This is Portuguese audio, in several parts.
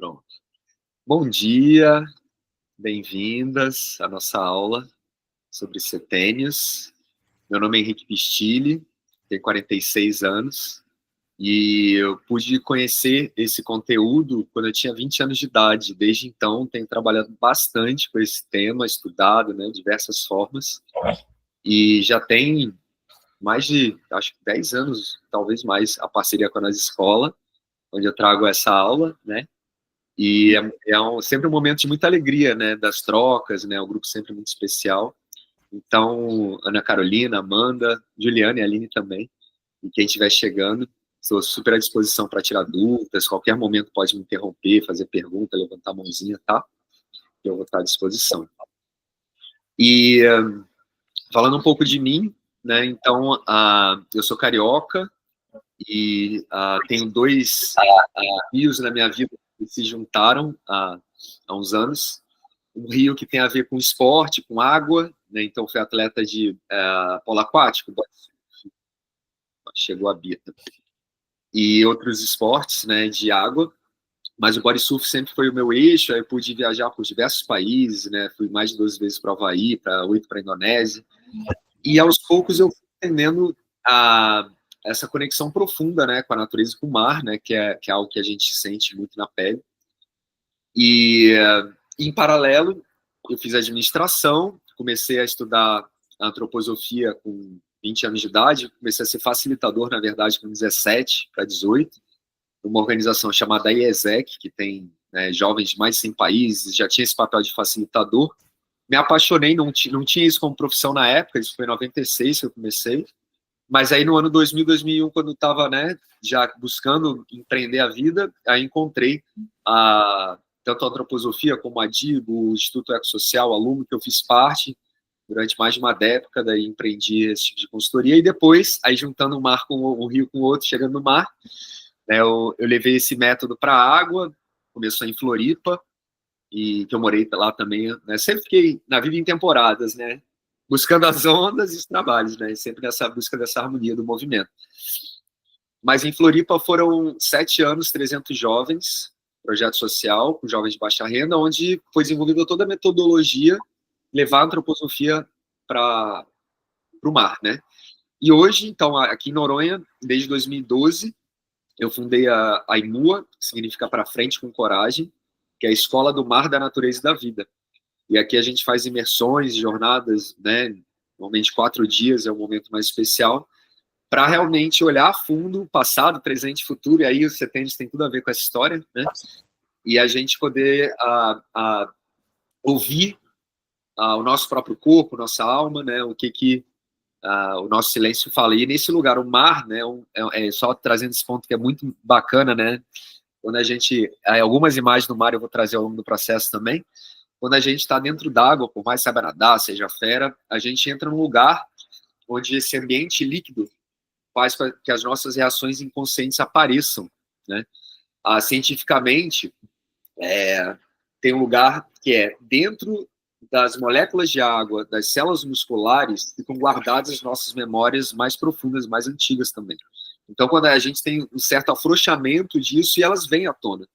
Pronto. Bom dia, bem-vindas à nossa aula sobre setênios. Meu nome é Henrique Pistilli, tenho 46 anos e eu pude conhecer esse conteúdo quando eu tinha 20 anos de idade. Desde então, tenho trabalhado bastante com esse tema, estudado, né, de diversas formas, e já tem mais de, acho que 10 anos, talvez mais, a parceria com a Nas Escola, onde eu trago essa aula, né? E sempre um momento de muita alegria, né, das trocas, né, um grupo sempre muito especial. Então, Ana Carolina, Amanda, Juliana e Aline também, e quem estiver chegando, estou super à disposição para tirar dúvidas, qualquer momento pode me interromper, fazer pergunta, levantar a mãozinha, tá? Eu vou estar à disposição. E falando um pouco de mim, né, então, eu sou carioca e tenho dois rios na minha vida que se juntaram há uns anos. Um rio que tem a ver com esporte, com água, né? Então fui atleta de polo aquático, chegou a Bita, e outros esportes, né, de água, mas o bodysurf sempre foi o meu eixo. Aí eu pude viajar por diversos países, né, fui mais de 12 vezes para o Havaí, 8 para a Indonésia, e aos poucos eu fui entendendo essa conexão profunda, né, com a natureza e com o mar, né, que é algo que a gente sente muito na pele. E em paralelo, eu fiz administração, comecei a estudar antroposofia com 20 anos de idade, comecei a ser facilitador, na verdade, com 17 para 18, numa organização chamada IESEC, que tem, né, jovens de mais de 100 países, já tinha esse papel de facilitador. Me apaixonei, não tinha isso como profissão na época, isso foi em 96 que eu comecei, mas aí no ano 2000, 2001, quando eu estava, né, já buscando empreender a vida, aí encontrei tanto a antroposofia como a DIGO, o Instituto Ecossocial, aluno que eu fiz parte durante mais de uma década, e empreendi esse tipo de consultoria, e depois, aí juntando um mar com um rio com o outro, chegando no mar, né, eu levei esse método para a água, começou em Floripa, e que eu morei lá também, né, sempre fiquei na vida em temporadas, né, buscando as ondas e os trabalhos, né, sempre nessa busca dessa harmonia do movimento. Mas em Floripa foram 7 anos, 300 jovens, projeto social, com jovens de baixa renda, onde foi desenvolvida toda a metodologia, levar a antroposofia para o mar, né? E hoje, então, aqui em Noronha, desde 2012, eu fundei a IMUA, que significa para frente com coragem, que é a Escola do Mar, da Natureza e da Vida. E aqui a gente faz imersões, jornadas, né? Normalmente 4 dias é o momento mais especial, para realmente olhar a fundo, passado, presente e futuro, e aí os setembros tem tudo a ver com essa história, né? E a gente poder ouvir o nosso próprio corpo, nossa alma, né? O que o nosso silêncio fala. E nesse lugar, o mar, né? Só trazendo esse ponto que é muito bacana, né? Quando a gente... algumas imagens do mar eu vou trazer ao longo do processo também. Quando a gente está dentro d'água, por mais saiba nadar, seja fera, a gente entra num lugar onde esse ambiente líquido faz com que as nossas reações inconscientes apareçam, né? Cientificamente, tem um lugar que é dentro das moléculas de água, das células musculares, ficam guardadas as nossas memórias mais profundas, mais antigas também. Então, quando a gente tem um certo afrouxamento disso, e elas vêm à tona.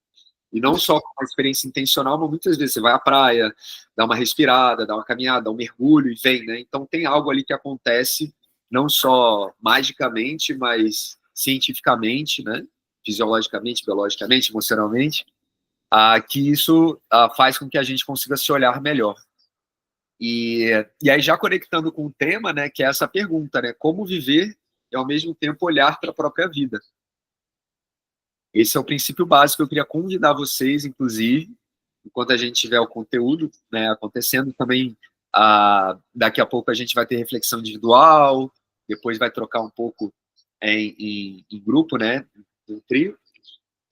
E não só com uma experiência intencional, mas muitas vezes você vai à praia, dá uma respirada, dá uma caminhada, dá um mergulho e vem, né? Então, tem algo ali que acontece não só magicamente, mas cientificamente, né? Fisiologicamente, biologicamente, emocionalmente, que isso faz com que a gente consiga se olhar melhor. E aí, já conectando com o tema, né, que é essa pergunta, né? Como viver e, ao mesmo tempo, olhar para a própria vida? Esse é o princípio básico. Eu queria convidar vocês, inclusive, enquanto a gente tiver o conteúdo, né, acontecendo também, daqui a pouco a gente vai ter reflexão individual, depois vai trocar um pouco em grupo, né, em trio,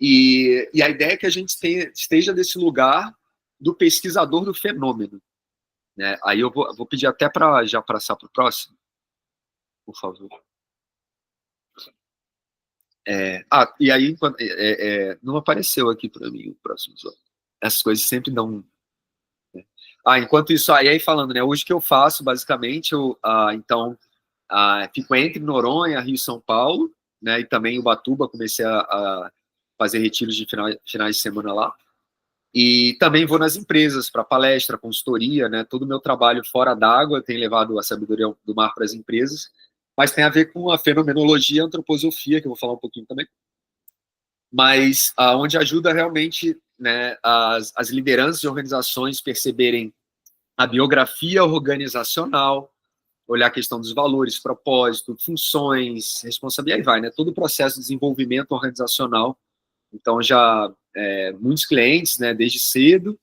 e a ideia é que a gente esteja desse lugar do pesquisador do fenômeno, né? Aí eu vou pedir até para já passar para o próximo, por favor. E aí não apareceu aqui para mim o próximo slide. Essas coisas sempre dão... enquanto isso, aí falando, né, hoje que eu faço, basicamente, eu, então, fico entre Noronha, Rio e São Paulo, né, e também Ubatuba, comecei a fazer retiros de finais de semana lá, E também vou nas empresas para palestra, consultoria, né? Todo o meu trabalho fora d'água tem levado a sabedoria do mar para as empresas, mas tem a ver com a fenomenologia e a antroposofia, que eu vou falar um pouquinho também, mas onde ajuda realmente, né, as lideranças de organizações perceberem a biografia organizacional, olhar a questão dos valores, propósito, funções, responsabilidade, aí vai, né? Todo o processo de desenvolvimento organizacional. Então, já muitos clientes, né, desde cedo,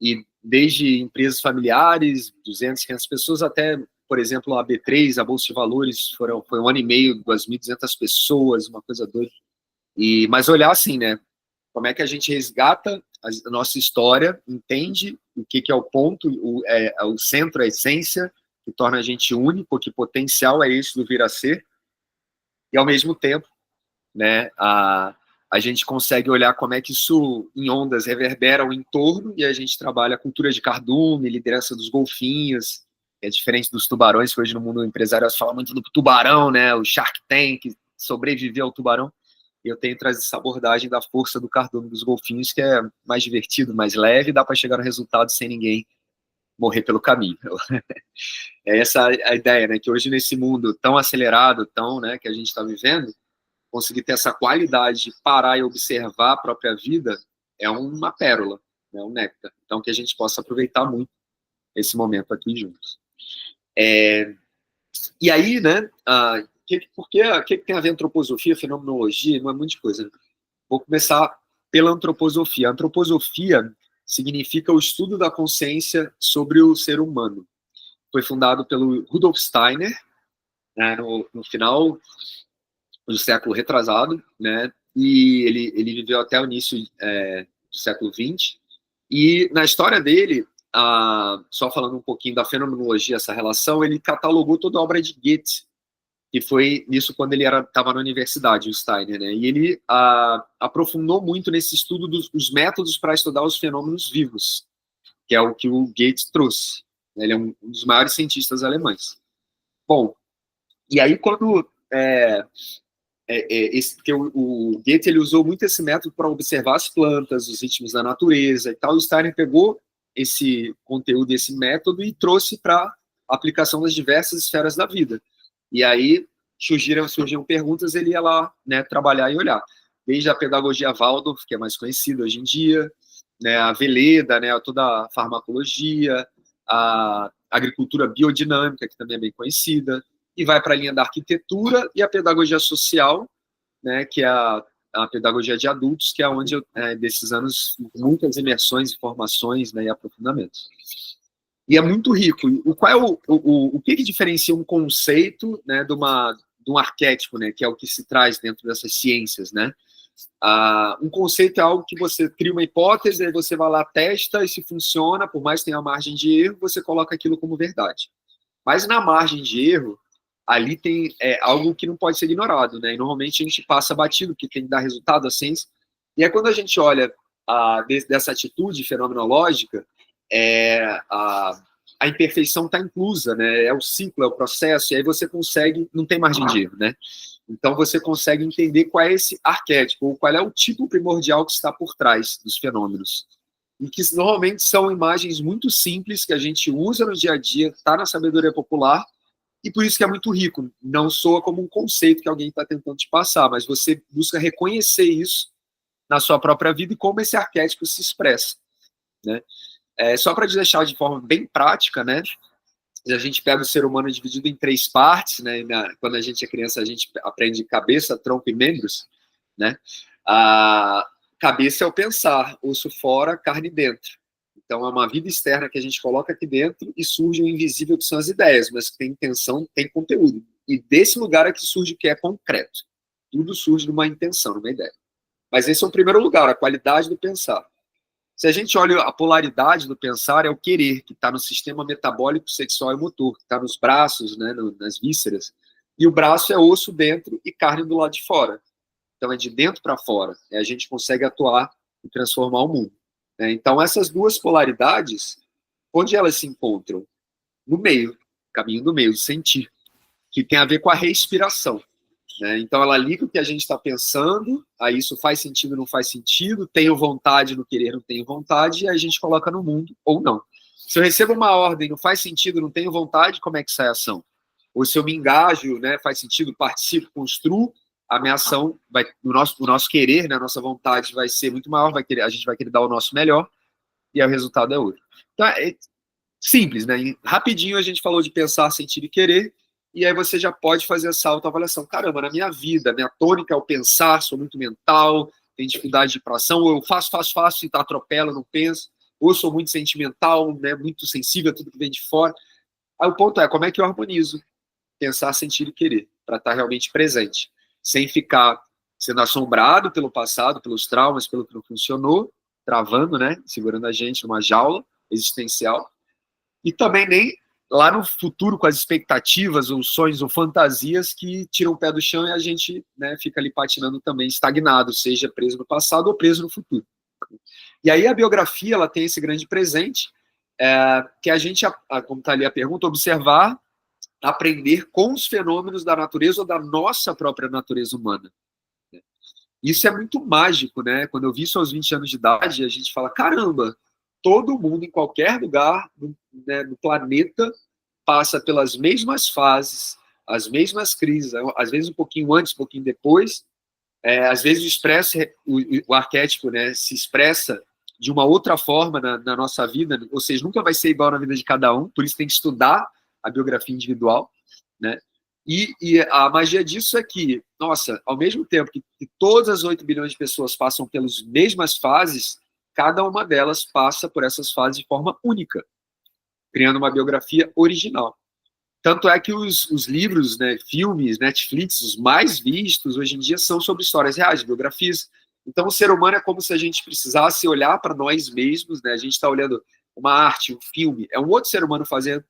e desde empresas familiares, 200, 500 pessoas, até, por exemplo, a B3, a Bolsa de Valores, foi 1 ano e meio, 2.200 pessoas, uma coisa doida. Mas olhar assim, né, como é que a gente resgata a nossa história, entende o que é o ponto, o centro, a essência, que torna a gente único, que potencial é esse do vir a ser, e ao mesmo tempo, né, a gente consegue olhar como é que isso, em ondas, reverbera o entorno, e a gente trabalha a cultura de cardume, liderança dos golfinhos, que é diferente dos tubarões, que hoje no mundo empresarial se fala muito do tubarão, né, o Shark Tank, sobreviver ao tubarão. Eu tenho trazido essa abordagem da força do cardume dos golfinhos, que é mais divertido, mais leve, dá para chegar no resultado sem ninguém morrer pelo caminho. É essa a ideia, né, que hoje nesse mundo tão acelerado, tão, né, que a gente está vivendo, conseguir ter essa qualidade de parar e observar a própria vida é uma pérola, é um néctar. Então, que a gente possa aproveitar muito esse momento aqui juntos. E aí, né, porque o que tem a ver antroposofia, fenomenologia, não é muita coisa. Né? Vou começar pela antroposofia. A antroposofia significa o estudo da consciência sobre o ser humano. Foi fundado pelo Rudolf Steiner, né, no final do século retrasado, né, e ele viveu até o início do século XX. E na história dele, só falando um pouquinho da fenomenologia, essa relação, ele catalogou toda a obra de Goethe, que foi isso quando ele estava na universidade, o Steiner, né? E ele aprofundou muito nesse estudo dos métodos para estudar os fenômenos vivos, que é o que o Goethe trouxe. Ele é um dos maiores cientistas alemães. Bom, e aí quando porque o Goethe ele usou muito esse método para observar as plantas, os ritmos da natureza e tal, o Steiner pegou esse conteúdo, esse método e trouxe para aplicação das diversas esferas da vida. E aí surgiam perguntas, ele ia lá, né, trabalhar e olhar. Desde a pedagogia Waldorf, que é mais conhecida hoje em dia, né, a Veleda, né, toda a farmacologia, a agricultura biodinâmica, que também é bem conhecida, e vai para a linha da arquitetura e a pedagogia social, né, que é a pedagogia de adultos, que é onde desses anos, muitas imersões, informações, né, e aprofundamentos. E é muito rico. Qual é o que diferencia um conceito, né, de um arquétipo, né, que é o que se traz dentro dessas ciências, né? Um conceito é algo que você cria uma hipótese, aí você vai lá, testa, e se funciona, por mais que tenha margem de erro, você coloca aquilo como verdade. Mas na margem de erro, ali tem algo que não pode ser ignorado, né? E normalmente a gente passa batido, porque tem que dar resultado à ciência. E é quando a gente olha dessa atitude fenomenológica, a imperfeição está inclusa, né? É o ciclo, é o processo, e aí você consegue, não tem margem de erro, né? Então você consegue entender qual é esse arquétipo, ou qual é o tipo primordial que está por trás dos fenômenos. E que normalmente são imagens muito simples que a gente usa no dia a dia, está na sabedoria popular, e por isso que é muito rico. Não soa como um conceito que alguém está tentando te passar, mas você busca reconhecer isso na sua própria vida e como esse arquétipo se expressa, né? Só para deixar de forma bem prática, né? A gente pega o ser humano dividido em 3 partes, né? Quando a gente é criança, a gente aprende cabeça, tronco e membros, né? A cabeça é o pensar, osso fora, carne dentro. Então, é uma vida externa que a gente coloca aqui dentro e surge o invisível, que são as ideias, mas que tem intenção, tem conteúdo. E desse lugar é que surge o que é concreto. Tudo surge de uma intenção, de uma ideia. Mas esse é o primeiro lugar, a qualidade do pensar. Se a gente olha a polaridade do pensar, é o querer, que está no sistema metabólico, sexual e motor, que está nos braços, né, nas vísceras. E o braço é osso dentro e carne do lado de fora. Então, é de dentro para fora. A gente consegue atuar e transformar o mundo. Então, essas duas polaridades, onde elas se encontram? No meio, caminho do meio, sentir, que tem a ver com a respiração. né? Então, ela liga o que a gente está pensando, aí isso faz sentido, não faz sentido, tenho vontade, no querer, não tenho vontade, e a gente coloca no mundo, ou não. Se eu recebo uma ordem, não faz sentido, não tenho vontade, como é que sai a ação? Ou se eu me engajo, né, faz sentido, participo, construo, a minha ação, vai, o nosso querer, né, a nossa vontade vai ser muito maior, a gente vai querer dar o nosso melhor, e aí o resultado é outro. Então, é simples, né? Rapidinho a gente falou de pensar, sentir e querer, e aí você já pode fazer essa autoavaliação. Caramba, na minha vida, minha tônica é o pensar, sou muito mental, tenho dificuldade de ir para ação, ou eu faço, e atropelo, não penso, ou eu sou muito sentimental, né, muito sensível a tudo que vem de fora. Aí o ponto é, como é que eu harmonizo pensar, sentir e querer, para estar realmente presente, sem ficar sendo assombrado pelo passado, pelos traumas, pelo que não funcionou, travando, né, segurando a gente numa jaula existencial, e também nem lá no futuro com as expectativas, ou sonhos, ou fantasias que tiram o pé do chão e a gente, né, fica ali patinando também, estagnado, seja preso no passado ou preso no futuro. E aí a biografia, ela tem esse grande presente, que a gente, como está ali a pergunta, observar, aprender com os fenômenos da natureza ou da nossa própria natureza humana. Isso é muito mágico, né? Quando eu vi isso aos 20 anos de idade, a gente fala, caramba, todo mundo em qualquer lugar, né, no planeta passa pelas mesmas fases, as mesmas crises, às vezes um pouquinho antes, um pouquinho depois, às vezes o arquétipo, né, se expressa de uma outra forma na nossa vida, ou seja, nunca vai ser igual na vida de cada um, por isso tem que estudar a biografia individual, né? E a magia disso é que, nossa, ao mesmo tempo que todas as 8 bilhões de pessoas passam pelas mesmas fases, cada uma delas passa por essas fases de forma única, criando uma biografia original. Tanto é que os livros, né, filmes, Netflix, os mais vistos hoje em dia são sobre histórias reais, biografias. Então, o ser humano é como se a gente precisasse olhar para nós mesmos, né? A gente está olhando uma arte, um filme, é um outro ser humano fazendo,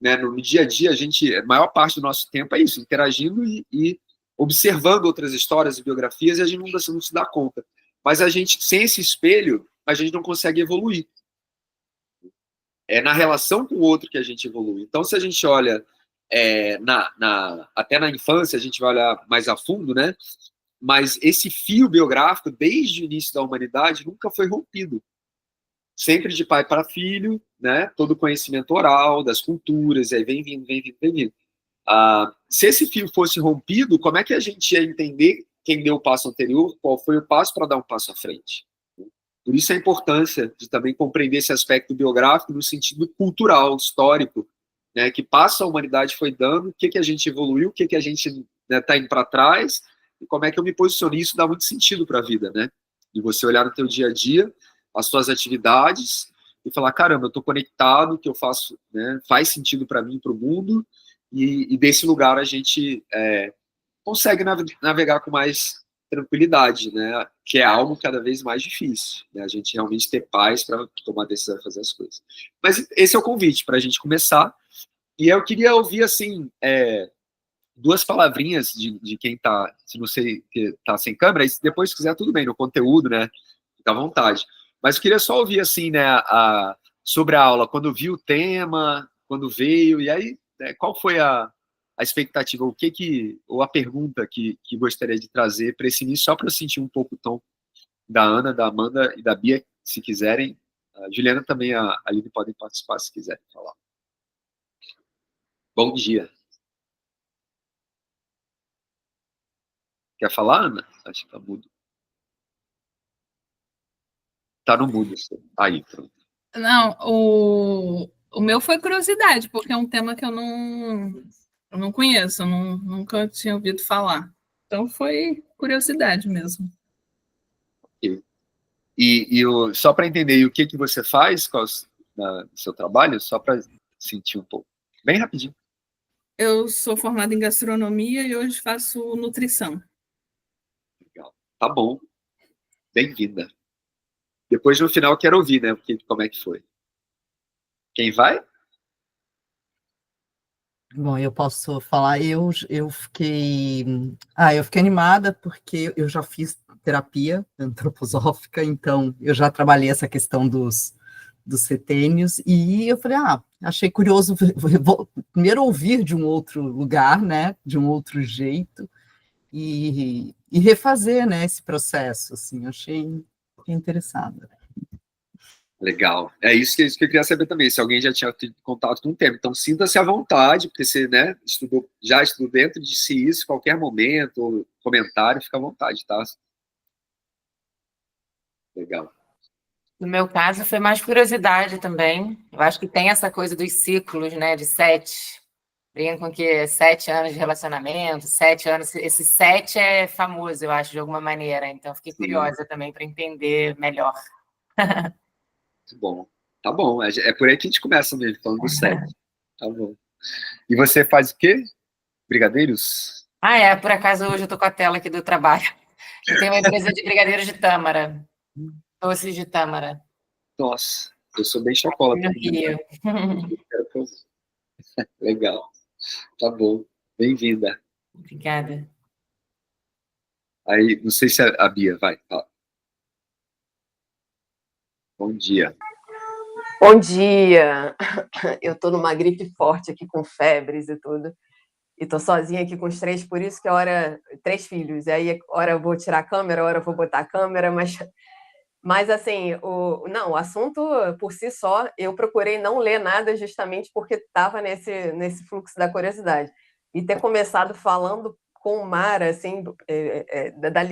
né? No dia a dia, a maior parte do nosso tempo é isso, interagindo e observando outras histórias e biografias, e a gente não se dá conta. Mas a gente, sem esse espelho, a gente não consegue evoluir. É na relação com o outro que a gente evolui. Então, se a gente olha até na infância, a gente vai olhar mais a fundo, né? Mas esse fio biográfico, desde o início da humanidade, nunca foi rompido. Sempre de pai para filho, né? Todo o conhecimento oral, das culturas, aí vem vindo. Se esse fio fosse rompido, como é que a gente ia entender quem deu o passo anterior, qual foi o passo para dar um passo à frente? Por isso a importância de também compreender esse aspecto biográfico no sentido cultural, histórico, né, que passa a humanidade foi dando, o que a gente evoluiu, o que a gente está indo para trás, e como é que eu me posiciono. Isso dá muito sentido para a vida, né? E você olhar no teu dia a dia, as suas atividades, e falar, caramba, eu estou conectado, o que eu faço, né, faz sentido para mim, para o mundo, e desse lugar a gente consegue navegar com mais tranquilidade, né? Que é algo cada vez mais difícil, né? A gente realmente ter paz para tomar decisão e fazer as coisas. Mas esse é o convite para a gente começar. E eu queria ouvir, assim, duas palavrinhas de quem está, se você está sem câmera, e depois, se quiser, tudo bem, no conteúdo, né? Fica à vontade. Mas eu queria só ouvir, assim, né, sobre a aula, quando viu o tema, quando veio, e aí, né, qual foi a expectativa, ou a pergunta que gostaria de trazer para esse início, só para eu sentir um pouco o tom da Ana, da Amanda e da Bia, se quiserem. A Juliana também, a Aline podem participar, se quiserem falar. Bom dia. Quer falar, Ana? Acho que tá mudo. Tá no mudo. Aí, pronto. Não, o meu foi curiosidade, porque é um tema que eu não conheço, eu nunca tinha ouvido falar. Então foi curiosidade mesmo. Só para entender, o que você faz no seu trabalho, só para sentir um pouco. Bem rapidinho. Eu sou formada em gastronomia e hoje faço nutrição. Legal. Tá bom. Bem-vinda. Depois, no final, quero ouvir, né? Como é que foi. Quem vai? Bom, eu posso falar, eu fiquei animada porque eu já fiz terapia antroposófica, então eu já trabalhei essa questão dos setênios, e eu falei, achei curioso primeiro ouvir de um outro lugar, né, de um outro jeito, e refazer, né, esse processo, assim, eu achei interessada. Legal. É isso que eu queria saber também, se alguém já tinha tido contato com o tema. Então, sinta-se à vontade, porque você, né, já estudou dentro de si isso, qualquer momento, ou comentário, fica à vontade, tá? Legal. No meu caso, foi mais curiosidade também. Eu acho que tem essa coisa dos ciclos, né, de 7. Brincam que é 7 anos de relacionamento, 7 anos. Esse 7 é famoso, eu acho, de alguma maneira. Então, fiquei curiosa também para entender melhor. Muito bom. Tá bom, é por aí que a gente começa mesmo, falando do 7. Tá bom. E você faz o quê? Brigadeiros? Por acaso hoje eu tô com a tela aqui do trabalho. Eu tenho uma empresa de brigadeiros de tâmara, doces de tâmara, Nossa, eu sou bem chocolate. no Rio. Legal. Tá bom. Bem-vinda. Obrigada. Aí, não sei se a Bia vai. Fala. Bom dia. Bom dia! Eu tô numa gripe forte aqui com febres e tudo. E tô sozinha aqui com os 3, por isso que a hora... 3 filhos. E aí, hora eu vou tirar a câmera, hora eu vou botar a câmera, mas assim, o assunto por si só, eu procurei não ler nada justamente porque estava nesse fluxo da curiosidade. E ter começado falando com o mar, assim,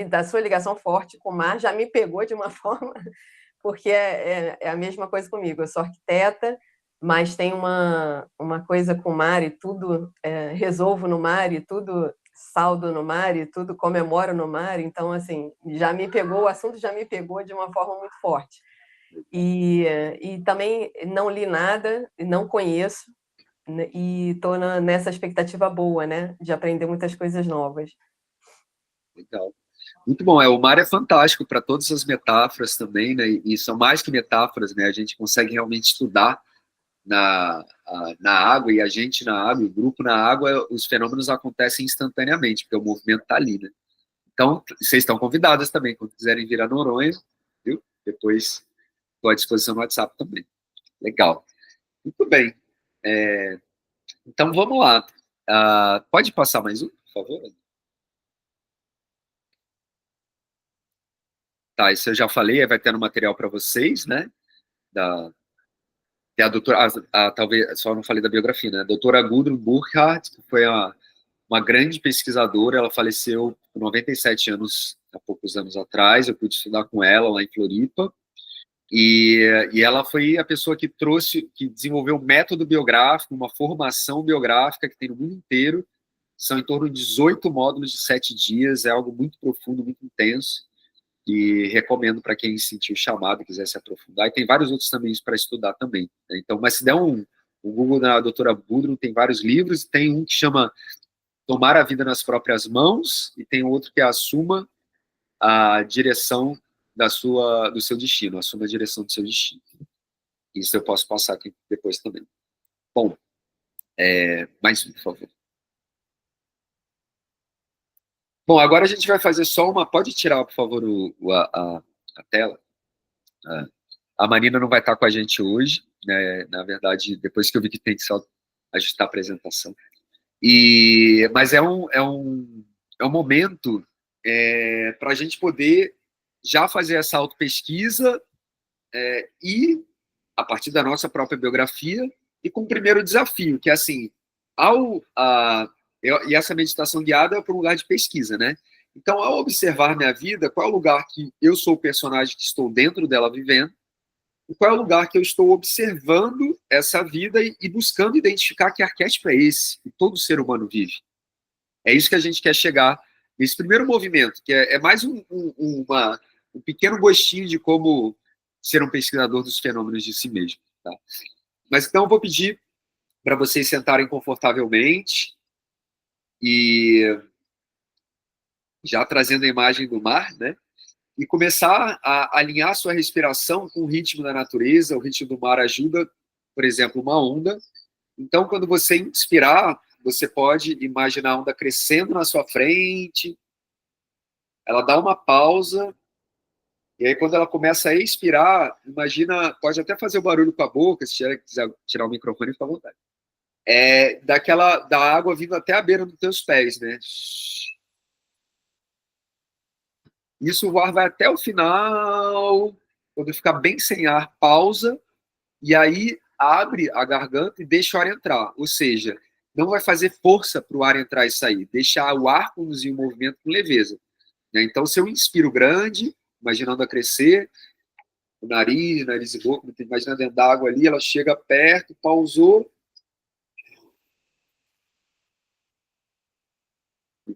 da sua ligação forte com o mar, já me pegou de uma forma, porque é a mesma coisa comigo. Eu sou arquiteta, mas tem uma coisa com o mar e tudo resolvo no mar e tudo saldo no mar e tudo comemoro no mar, então, assim, o assunto já me pegou de uma forma muito forte. E também não li nada, não conheço, né, e estou nessa expectativa boa, né, de aprender muitas coisas novas. Legal. Muito bom. O mar é fantástico para todas as metáforas também, né, e são mais que metáforas, né, a gente consegue realmente estudar na água, e a gente na água, o grupo na água, os fenômenos acontecem instantaneamente, porque o movimento está ali, né? Então, vocês estão convidadas também, quando quiserem vir a Noronha, viu? Depois estou à disposição no WhatsApp também. Legal. Muito bem. Então, vamos lá. Pode passar mais um, por favor? Tá, isso eu já falei, vai ter no material para vocês, né? Tem a doutora, talvez, só não falei da biografia, né? A doutora Gudrun Burkhardt, que foi uma grande pesquisadora, ela faleceu com 97 anos, há poucos anos atrás, eu pude estudar com ela lá em Floripa, e ela foi a pessoa que desenvolveu um método biográfico, uma formação biográfica que tem no mundo inteiro, são em torno de 18 módulos de 7 dias, é algo muito profundo, muito intenso, e recomendo para quem sentiu chamado, quiser se aprofundar, e tem vários outros também para estudar também, né? Então, mas se der um Google na doutora Gudrun, tem vários livros, tem um que chama Tomar a Vida nas Próprias Mãos, e tem outro que é Assuma a Direção do seu destino, assuma a direção do seu destino. Isso eu posso passar aqui depois também. Bom, mais um, por favor. Bom, agora a gente vai fazer só uma... Pode tirar, por favor, a tela? A Marina não vai estar com a gente hoje, né? Na verdade, depois que eu vi que tem que só ajustar a apresentação. Mas é um momento para a gente poder já fazer essa autopesquisa e, a partir da nossa própria biografia, e com o primeiro desafio, que é assim, e essa meditação guiada é para um lugar de pesquisa, né? Então, ao observar minha vida, qual é o lugar que eu sou o personagem que estou dentro dela vivendo, e qual é o lugar que eu estou observando essa vida e buscando identificar que arquétipo é esse que todo ser humano vive. É isso que a gente quer chegar nesse primeiro movimento, que é mais um pequeno gostinho de como ser um pesquisador dos fenômenos de si mesmo. Tá? Mas então eu vou pedir para vocês sentarem confortavelmente e já trazendo a imagem do mar, né? E começar a alinhar a sua respiração com o ritmo da natureza. O ritmo do mar ajuda, por exemplo, uma onda. Então, quando você inspirar, você pode imaginar a onda crescendo na sua frente, ela dá uma pausa, e aí quando ela começa a expirar, imagina, pode até fazer o barulho com a boca, se quiser tirar o microfone, fica à vontade. Da água vindo até a beira dos teus pés, né? Isso o ar vai até o final, quando ficar bem sem ar, pausa, e aí abre a garganta e deixa o ar entrar. Ou seja, não vai fazer força para o ar entrar e sair, deixar o ar conduzir o movimento com leveza. Né? Então, se eu inspiro grande, imaginando a crescer, o nariz e boca, imagina dentro d'água ali, ela chega perto, pausou,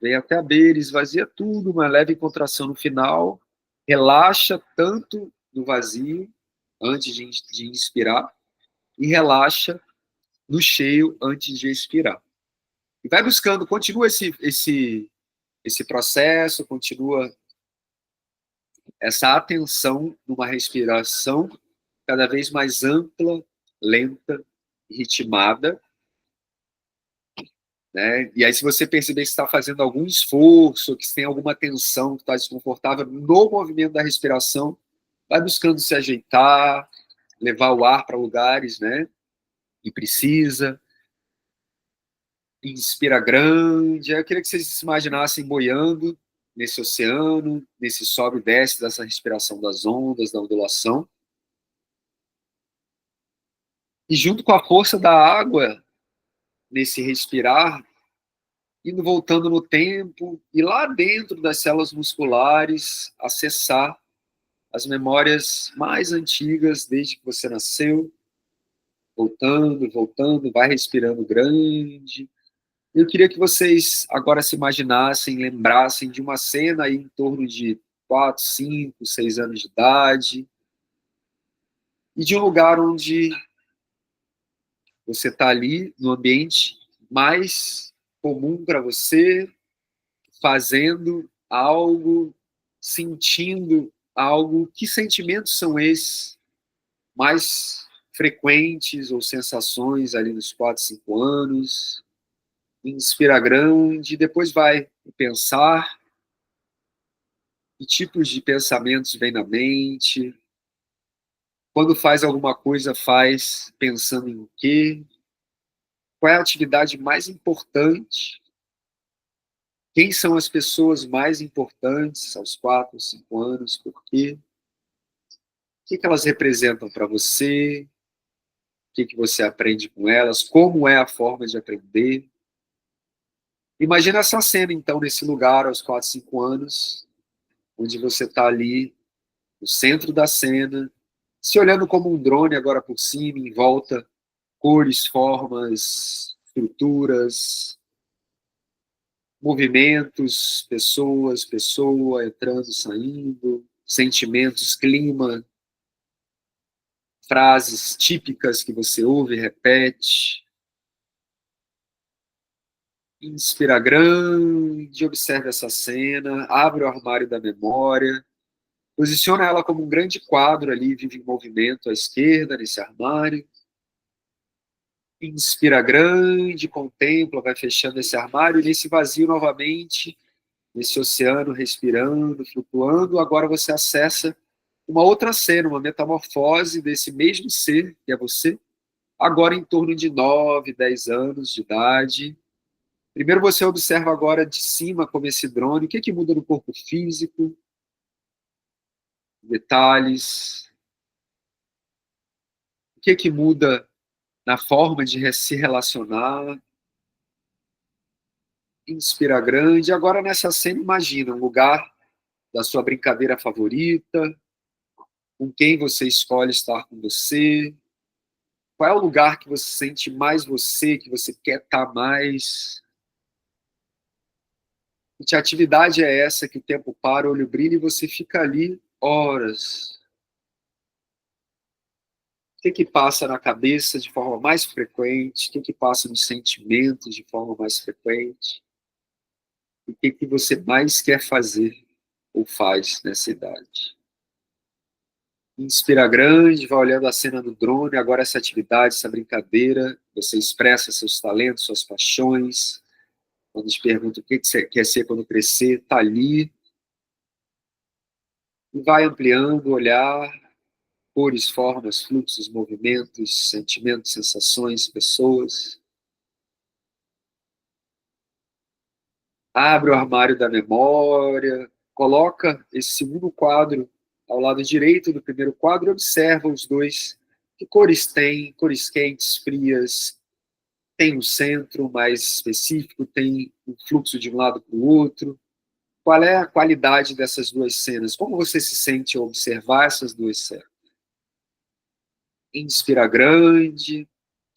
vem até a beira, esvazia tudo, uma leve contração no final, relaxa tanto no vazio, antes de inspirar, e relaxa no cheio antes de expirar. E vai buscando, continua esse processo, continua essa atenção numa respiração cada vez mais ampla, lenta, ritmada, né? E aí, se você perceber que está fazendo algum esforço, que tem alguma tensão, que está desconfortável no movimento da respiração, vai buscando se ajeitar, levar o ar para lugares, né? E precisa. Inspira grande. Aí eu queria que vocês se imaginassem boiando nesse oceano, nesse sobe e desce dessa respiração das ondas, da ondulação. E junto com a força da água, nesse respirar, indo voltando no tempo, e lá dentro das células musculares, acessar as memórias mais antigas, desde que você nasceu, voltando, voltando, vai respirando grande. Eu queria que vocês agora se imaginassem, lembrassem de uma cena aí em torno de 4, 5, 6 anos de idade, e de um lugar onde você está ali, no ambiente mais comum para você, fazendo algo, sentindo algo. Que sentimentos são esses mais frequentes ou sensações ali nos 4, 5 anos? Inspira grande, depois vai pensar que tipos de pensamentos vêm na mente. Quando faz alguma coisa, faz pensando em quê? Qual é a atividade mais importante? Quem são as pessoas mais importantes aos 4, 5 anos? Por quê? O que elas representam para você? O que você aprende com elas? Como é a forma de aprender? Imagina essa cena, então, nesse lugar, aos 4, 5 anos, onde você está ali, no centro da cena, se olhando como um drone agora por cima, em volta, cores, formas, estruturas, movimentos, pessoas, pessoa entrando, saindo, sentimentos, clima, frases típicas que você ouve e repete. Inspira grande, observe essa cena, abre o armário da memória, posiciona ela como um grande quadro ali, vive em movimento à esquerda, nesse armário. Inspira grande, contempla, vai fechando esse armário, e nesse vazio novamente, nesse oceano, respirando, flutuando. Agora você acessa uma outra cena, uma metamorfose desse mesmo ser, que é você, agora em torno de 9, 10 anos de idade. Primeiro você observa agora de cima como esse drone, o que muda no corpo físico, detalhes, o que muda na forma de se relacionar. Inspira grande. Agora nessa cena, imagina um lugar da sua brincadeira favorita, com quem você escolhe estar com você. Qual é o lugar que você sente mais você, que você quer estar mais? E que atividade é essa que o tempo para, o olho brilha e você fica ali horas? O que passa na cabeça de forma mais frequente? O que passa nos sentimentos de forma mais frequente? E o que você mais quer fazer ou faz nessa idade? Inspira grande, vai olhando a cena do drone, agora essa atividade, essa brincadeira, você expressa seus talentos, suas paixões. Quando te pergunta o que você quer ser quando crescer, está ali. E vai ampliando o olhar, cores, formas, fluxos, movimentos, sentimentos, sensações, pessoas. Abre o armário da memória, coloca esse segundo quadro ao lado direito do primeiro quadro e observa os dois. Que cores tem? Cores quentes, frias, tem um centro mais específico, tem um fluxo de um lado para o outro. Qual é a qualidade dessas duas cenas? Como você se sente ao observar essas duas cenas? Inspira grande,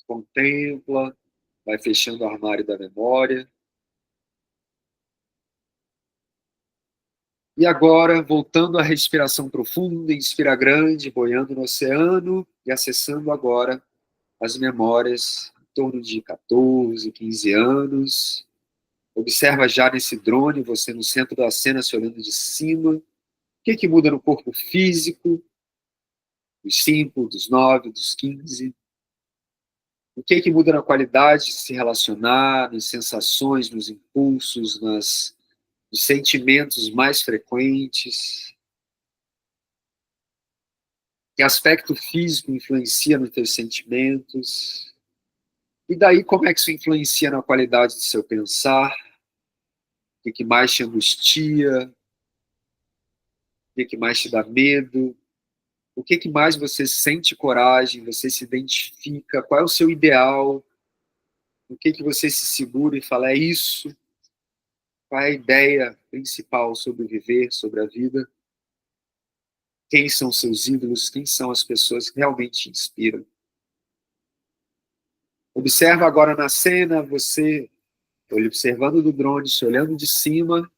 contempla, vai fechando o armário da memória. E agora, voltando à respiração profunda, inspira grande, boiando no oceano e acessando agora as memórias em torno de 14, 15 anos. Observa já nesse drone, você no centro da cena, se olhando de cima. O que muda no corpo físico? Dos 5, dos 9, dos 15. O que muda na qualidade de se relacionar, nas sensações, nos impulsos, nos sentimentos mais frequentes? Que aspecto físico influencia nos teus sentimentos? E daí, como é que isso influencia na qualidade do seu pensar? O que mais te angustia? O que mais te dá medo? O que mais você sente coragem, você se identifica? Qual é o seu ideal? O que você se segura e fala, é isso? Qual é a ideia principal sobre viver, sobre a vida? Quem são seus ídolos? Quem são as pessoas que realmente te inspiram? Observa agora na cena, você observando do drone, se olhando de cima,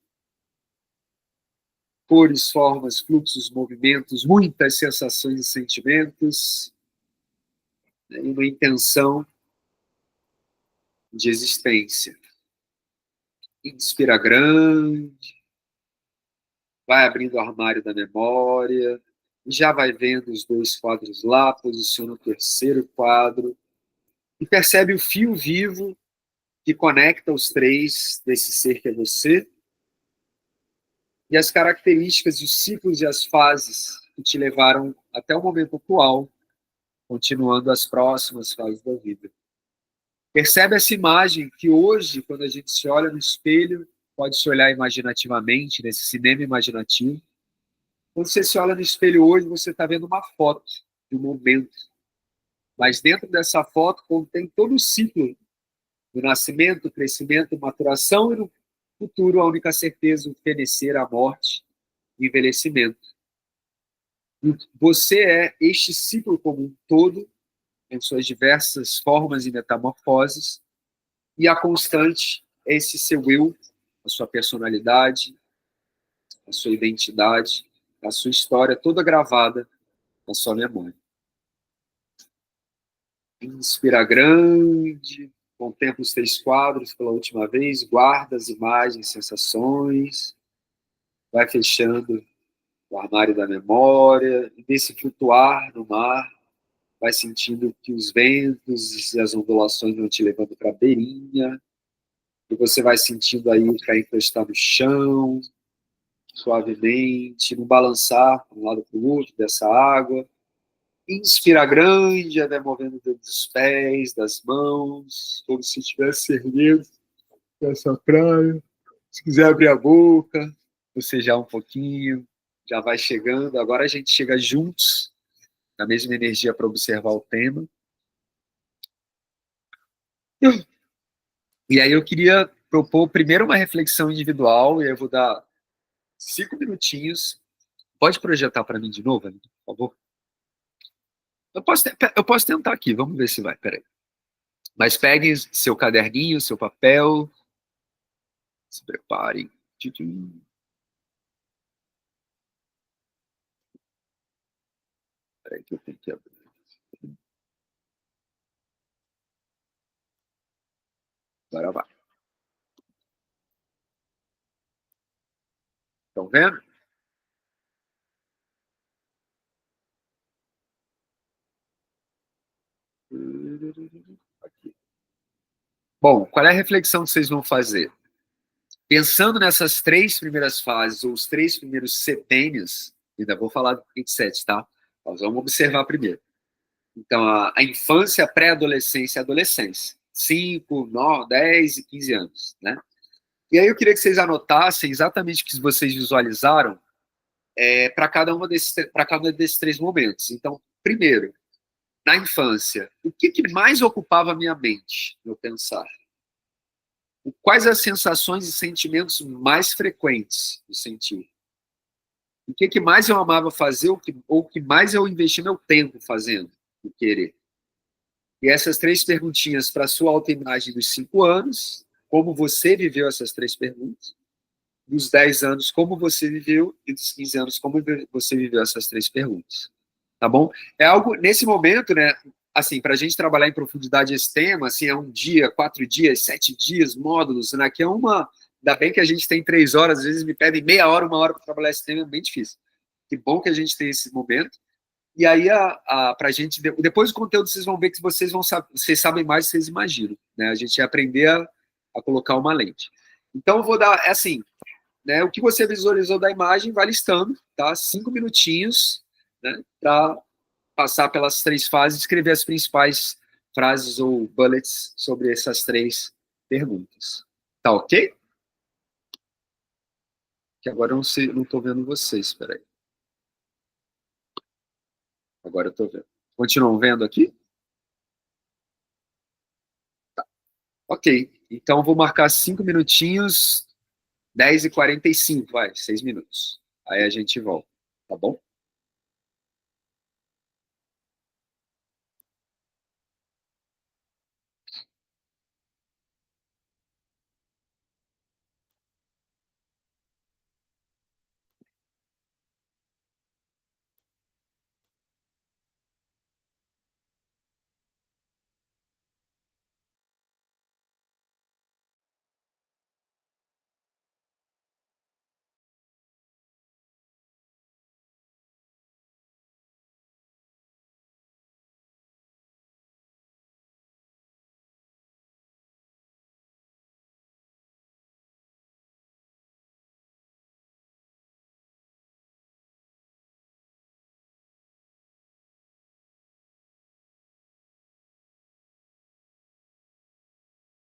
cores, formas, fluxos, movimentos, muitas sensações e sentimentos, e uma intenção de existência. Inspira grande, vai abrindo o armário da memória, já vai vendo os dois quadros lá, posiciona o terceiro quadro, e percebe o fio vivo que conecta os três desse ser que é você, e as características, os ciclos e as fases que te levaram até o momento atual, continuando as próximas fases da vida. Percebe essa imagem que hoje, quando a gente se olha no espelho, pode se olhar imaginativamente, nesse cinema imaginativo. Quando você se olha no espelho hoje, você está vendo uma foto de um momento. Mas dentro dessa foto contém todo o ciclo do nascimento, crescimento, maturação e no futuro a única certeza, o fenecer, a morte e envelhecimento. E você é este ciclo como um todo, em suas diversas formas e metamorfoses, e a constante é esse seu eu, a sua personalidade, a sua identidade, a sua história toda gravada na sua memória. Inspira grande, contempla os 3 quadros pela última vez, guarda as imagens, sensações, vai fechando o armário da memória, e desse flutuar no mar, vai sentindo que os ventos e as ondulações vão te levando para a beirinha, e você vai sentindo aí para encostar no chão, suavemente, não balançar de um lado para o outro dessa água. Inspira grande, vai movendo o dedo dos pés, das mãos, como se estivesse erguendo dessa praia. Se quiser abrir a boca, bocejar um pouquinho, já vai chegando. Agora a gente chega juntos, na mesma energia para observar o tema. E aí eu queria propor primeiro uma reflexão individual, e aí eu vou dar 5 minutinhos. Pode projetar para mim de novo, Aline, por favor? Eu posso tentar aqui, vamos ver se vai, peraí. Mas peguem seu caderninho, seu papel, se preparem. Peraí que eu tenho que abrir. Agora vai. Estão vendo? Aqui. Bom, qual é a reflexão que vocês vão fazer? Pensando nessas 3 primeiras fases, ou os 3 primeiros setênios, ainda vou falar do 27, tá? Nós vamos observar primeiro. Então, a infância, a pré-adolescência e a adolescência. 5, 9, 10 e 15 anos, né? E aí eu queria que vocês anotassem exatamente o que vocês visualizaram para cada um desses 3 momentos. Então, primeiro, na infância, o que mais ocupava a minha mente, meu pensar? Quais as sensações e sentimentos mais frequentes de sentir? O que mais eu amava fazer ou o que mais eu investi meu tempo fazendo, de querer? E essas 3 perguntinhas para a sua autoimagem dos 5 anos, como você viveu essas 3 perguntas, dos 10 anos, como você viveu, e dos 15 anos, como você viveu essas 3 perguntas. Tá bom? É algo, nesse momento, né, assim, para a gente trabalhar em profundidade esse tema, assim, é 1 dia, 4 dias, 7 dias, módulos, né, que é ainda bem que a gente tem 3 horas, às vezes me pedem meia hora, 1 hora para trabalhar esse tema, é bem difícil. Que bom que a gente tem esse momento. E aí, para a gente, depois do conteúdo, vocês vão ver que vocês sabem mais do que vocês imaginam, né? A gente vai aprender a colocar uma lente. Então, eu vou dar, assim, né, o que você visualizou da imagem, vai listando, tá? 5 minutinhos, né, para passar pelas 3 fases e escrever as principais frases ou bullets sobre essas 3 perguntas. Tá ok? Que agora eu não estou vendo vocês, espera aí. Agora eu estou vendo. Continuam vendo aqui? Tá. Ok. Então, vou marcar 5 minutinhos, 10h45, vai, 6 minutos. Aí a gente volta, tá bom?